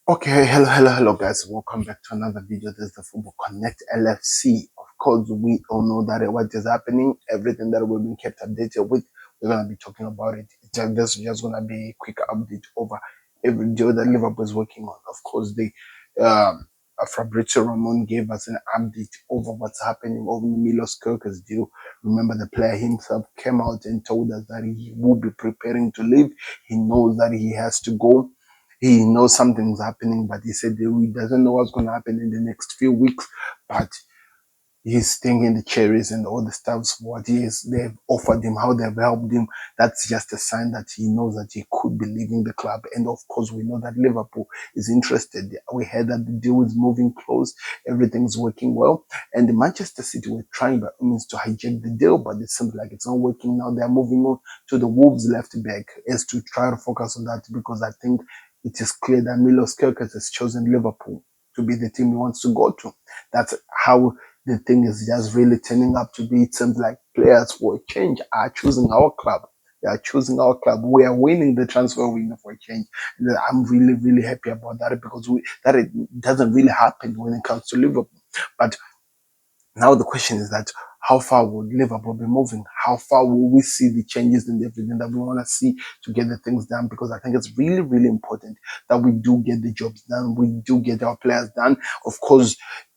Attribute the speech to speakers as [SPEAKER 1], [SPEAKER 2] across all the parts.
[SPEAKER 1] Okay, hello, guys. Welcome back to another video. This is the Football Connect LFC. Of course, we all know that what is happening, everything that we've been kept updated with, we're gonna be talking about it. This is just gonna be a quick update over every deal that Liverpool is working on. Of course, um, Fabrizio Ramon gave us an update over what's happening over the Milos Kerkez deal. Remember, the player himself came out and told us that he will be preparing to leave. He knows that he has to go. He knows something's happening, but he said that he doesn't know what's going to happen in the next few weeks. But he's thinking the cherries and all the stuffs, what they've offered him, how they've helped him. That's just a sign that he knows that he could be leaving the club. And of course, we know that Liverpool is interested. We heard that the deal is moving close, everything's working well. And the Manchester City were trying by all means to hijack the deal, but it seems like it's not working now. They're moving on to the Wolves left back as to try to focus on that, because I think it is clear that Milos Kerkez has chosen Liverpool to be the team he wants to go to. That's how the thing is just really turning up to be. It seems like players for a change are choosing our club. They are choosing our club. We are winning the transfer window for a change. And I'm really, really happy about that, because it doesn't really happen when it comes to Liverpool. But now the question is that how far would Liverpool be moving? How far will we see the changes in everything that we want to see to get the things done? Because I think it's really, really important that we do get the jobs done. We do get our players done. Of course,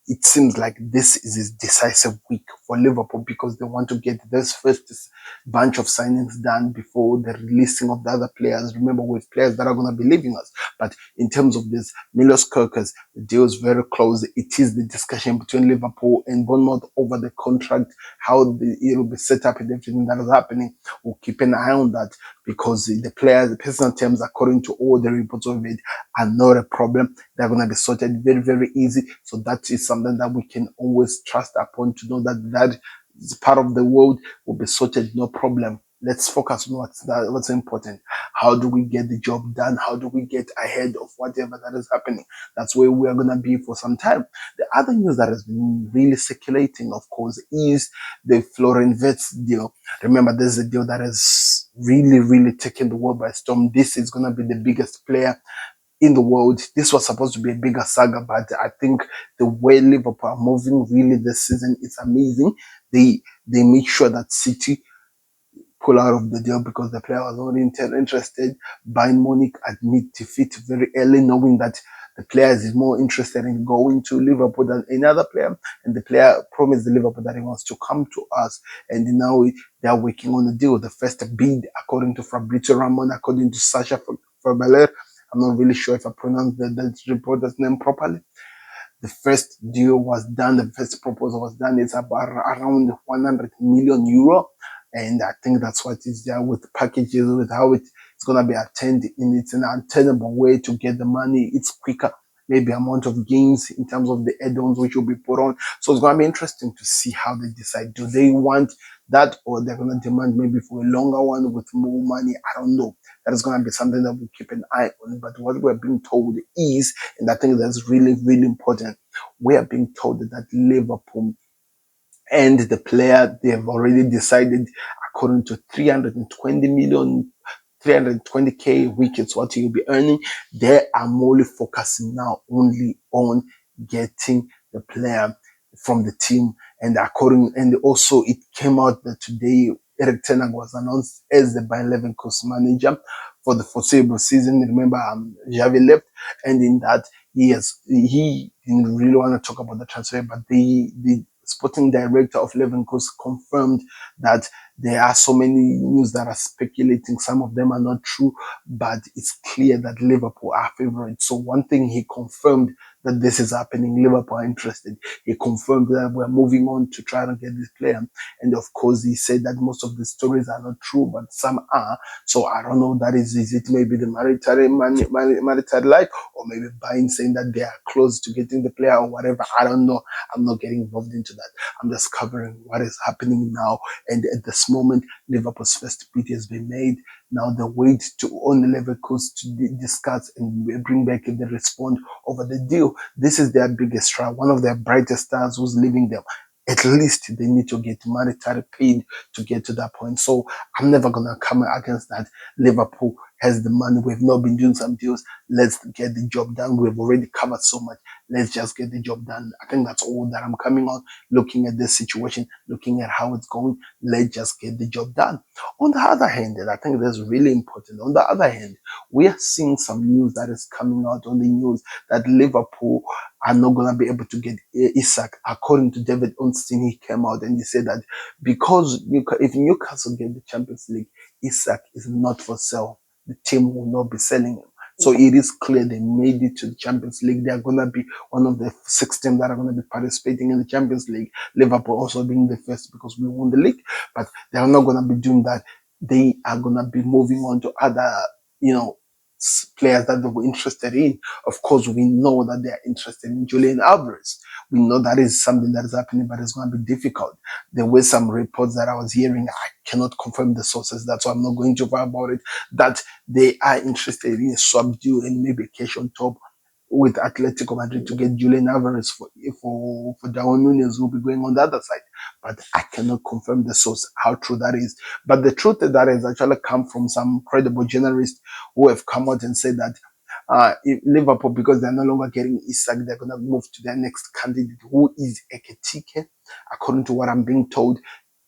[SPEAKER 1] it seems like this is a decisive week for Liverpool, because they want to get this first bunch of signings done before the releasing of the other players. Remember, with players that are going to be leaving us. But in terms of this, Milos Kerkez, the deal is very close. It is the discussion between Liverpool and Bournemouth over the contract, how it will be set up and everything that is happening. We'll keep an eye on that, because the players, the personal terms, according to all the reports of it, are not a problem. They're going to be sorted very, very easy. So that is something that we can always trust upon, to know that that is part of the world will be sorted, no problem. Let's focus on what's important. How do we get the job done? How do we get ahead of whatever that is happening? That's where we are going to be for some time. The other news that has been really circulating, of course, is the Florian Wirtz deal. Remember, this is a deal that has really, really taken the world by storm. This is going to be the biggest player in the world. This was supposed to be a bigger saga, but I think the way Liverpool are moving really this season, it's amazing. They make sure that City pull out of the deal because the player was not interested. Bayern Munich admit defeat very early, knowing that the player is more interested in going to Liverpool than any other player. And the player promised the Liverpool that he wants to come to us. And now they are working on the deal. The first bid, according to Fabrizio Ramon, according to Sasha Fabaler, I'm not really sure if I pronounced the reporter's name properly. The first deal was done, the first proposal was done. It's about around 100 million euro. And I think that's what is there with the packages, with how it's going to be attended. And it's an attainable way to get the money. It's quicker, maybe amount of games in terms of the add-ons which will be put on. So it's going to be interesting to see how they decide. Do they want that, or they're going to demand maybe for a longer one with more money? I don't know. That is going to be something that we'll keep an eye on. But what we're being told is, and I think that's really, really important, we are being told that Liverpool and the player, they have already decided, according to 320 million, 320k a week, it's what you'll be earning. They are more focusing now only on getting the player from the team. And also it came out that today Eric Ten Hag was announced as the Bayern Leverkusen manager for the foreseeable season. Remember, Xavi left, and in that he didn't really want to talk about the transfer, but the sporting director of Leverkusen confirmed that there are so many news that are speculating. Some of them are not true, but it's clear that Liverpool are favorites. So one thing he confirmed, that this is happening. Liverpool are interested. He confirmed that we're moving on to try to get this player. And of course, he said that most of the stories are not true, but some are. So I don't know, is it maybe the marital life, or maybe Bayern saying that they are close to getting the player or whatever. I don't know. I'm not getting involved into that. I'm just covering what is happening now. And at this moment, Liverpool's first bid has been made. Now they wait on the Leverkusen to discuss and bring back if they respond over the deal. This is their biggest trial, one of their brightest stars who's leaving them. At least they need to get monetary paid to get to that point. So I'm never going to come against that. Liverpool has the money. We've not been doing some deals. Let's get the job done. We've already covered so much. Let's just get the job done. I think that's all that I'm coming on, looking at this situation, looking at how it's going. Let's just get the job done. On the other hand, and I think that's really important, on the other hand, we are seeing some news that is coming out on the news that Liverpool are not going to be able to get Isak. According to David Ornstein, he came out and he said that because if Newcastle get the Champions League, Isak is not for sale. The team will not be selling him. So it is clear they made it to the Champions League. They are going to be one of the 6 teams that are going to be participating in the Champions League. Liverpool also being the first because we won the league, but they are not going to be doing that. They are going to be moving on to other, players that they were interested in. Of course, we know that they are interested in Julian Alvarez. We know that is something that is happening, but it's going to be difficult. There were some reports that I was hearing. I cannot confirm the sources. That's why I'm not going too far about it. That they are interested in a swap deal and maybe a cash on top with Atletico Madrid to get Julian Alvarez for Darwin Núñez, who will be going on the other side. But I cannot confirm the source, how true that is. But the truth that has actually come from some credible journalists who have come out and said that if Liverpool, because they're no longer getting Isak, they're going to move to their next candidate, who is Ekitike. According to what I'm being told,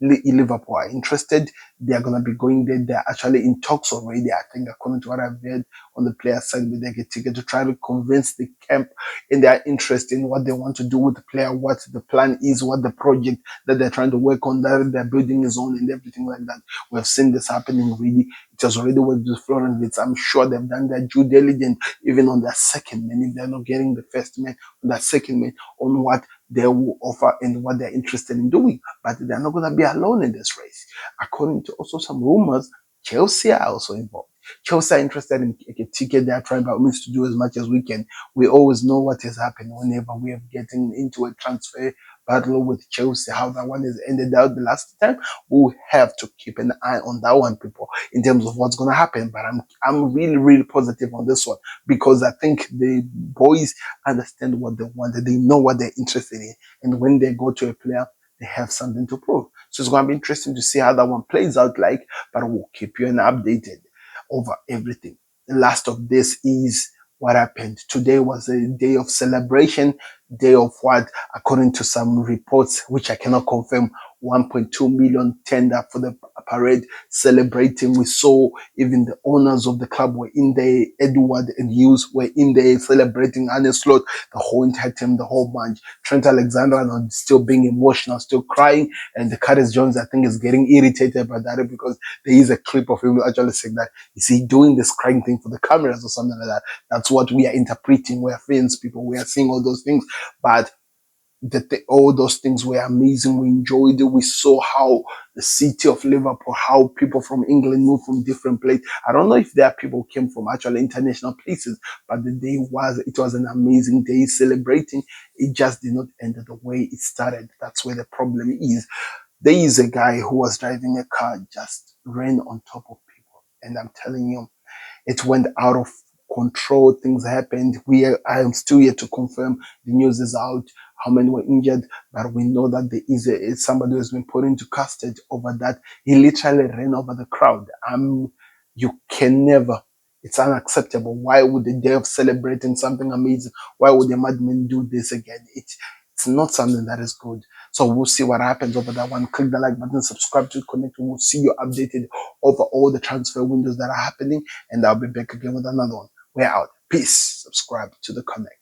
[SPEAKER 1] Liverpool are interested. They are going to be going there. They're actually in talks already, I think, according to what I've read on the player side with Ekitike, to try to convince the camp in their interest in what they want to do with the player, what the plan is, what the project that they're trying to work on, that they're building is on, and everything like that. We have seen this happening really. It has already worked with Florence. I'm sure they've done their due diligence, even on their second man, if they're not getting the first man, on that second man, on what they will offer and what they're interested in doing. But they're not going to be alone in this race. According to also some rumors, Chelsea are also involved. Chelsea are interested in a ticket. They are trying by means to do as much as we can. We always know what is happening whenever we are getting into a transfer battle with Chelsea, how that one is ended out the last time. We'll have to keep an eye on that one, people, in terms of what's going to happen. But I'm really, really positive on this one, because I think the boys understand what they want. They know what they're interested in. And when they go to a player, they have something to prove. So it's going to be interesting to see how that one plays out like, but we'll keep you updated over everything. The last of this is what happened. Today was a day of celebration, day of what, according to some reports, which I cannot confirm, 1.2 million tender for the parade celebrating. We saw even the owners of the club were in there. Edward and Hughes were in there celebrating Arne Slot, the whole entire team, the whole bunch. Trent Alexander-Arnold still being emotional, still crying, and the Curtis Jones, I think, is getting irritated by that, because there is a clip of him actually saying that, is he doing this crying thing for the cameras or something like that? That's what we are interpreting. We are fans, people. We are seeing all those things, but all those things were amazing. We enjoyed it. We saw how the city of Liverpool, how people from England moved from different places. I don't know if there are people who came from actually international places, but it was an amazing day celebrating. It just did not end the way it started. That's where the problem is. There is a guy who was driving a car, just ran on top of people. And I'm telling you, it went out of control. Things happened. I am still yet to confirm. The news is out, how many were injured, but we know that there is somebody who has been put into custody over that. He literally ran over the crowd. You can never. It's unacceptable. Why would the day of celebrating something amazing, why would a madman do this again? It's not something that is good. So we'll see what happens over that one. Click the like button, subscribe to Connect. We'll see you updated over all the transfer windows that are happening. And I'll be back again with another one. We're out. Peace. Subscribe to the Connect.